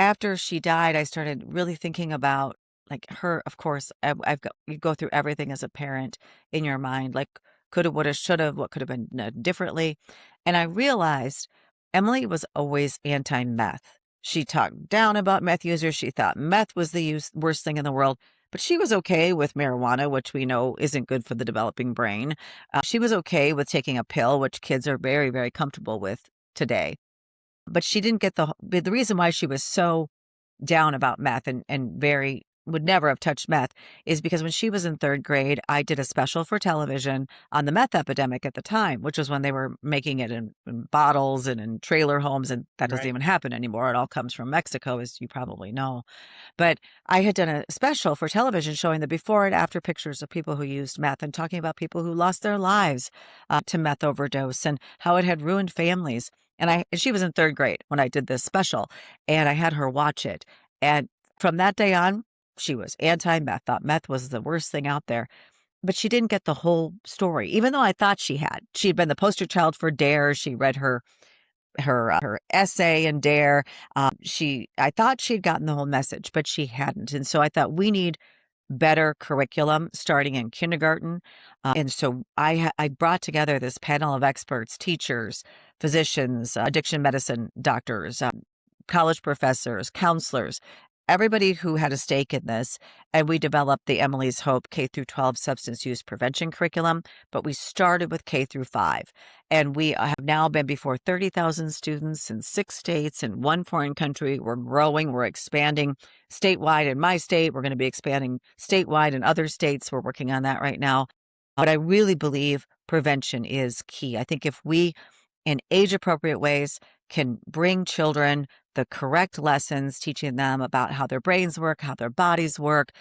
after she died, I started really thinking about, like, her of course, you go through everything as a parent in your mind, like, coulda, woulda, shoulda, what could have been done differently, and I realized Emily was always anti-meth. She talked down about meth users, she thought meth was the worst thing in the world, but she was okay with marijuana, which we know isn't good for the developing brain. She was okay with taking a pill, which kids are very, very comfortable with today. But she didn't get the reason why she was so down about meth and very would never have touched meth is because when she was in 3rd grade, I did a special for television on the meth epidemic at the time, which was when they were making it in bottles and in trailer homes, and that doesn't Right. even happen anymore. It all comes from Mexico, as you probably know. But I had done a special for television showing the before and after pictures of people who used meth and talking about people who lost their lives to meth overdose and how it had ruined families. And she was in 3rd grade when I did this special, and I had her watch it. And from that day on, she was anti-meth, thought meth was the worst thing out there. But she didn't get the whole story, even though I thought she had. She'd been the poster child for DARE. She read her essay in DARE. I thought she'd gotten the whole message, but she hadn't. And so I thought we need better curriculum starting in kindergarten. And so I brought together this panel of experts, teachers, physicians, addiction medicine doctors, college professors, counselors, everybody who had a stake in this. And we developed the Emily's Hope K through 12 substance use prevention curriculum, but we started with K through 5. And we have now been before 30,000 students in 6 states and 1 foreign country. We're growing, we're expanding statewide in my state. We're going to be expanding statewide in other states. We're working on that right now. But I really believe prevention is key. I think if we, in age appropriate ways, can bring children the correct lessons, teaching them about how their brains work, how their bodies work,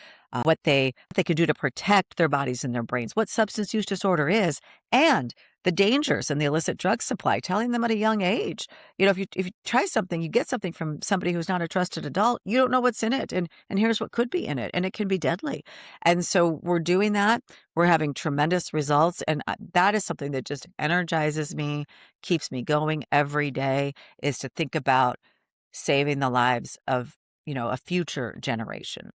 what they can do to protect their bodies and their brains, what substance use disorder is, and the dangers and the illicit drug supply, telling them at a young age. If you try something, you get something from somebody who's not a trusted adult, you don't know what's in it. And here's what could be in it, and it can be deadly. And so we're doing that. We're having tremendous results. And that is something that just energizes me, keeps me going every day, is to think about saving the lives of, a future generation.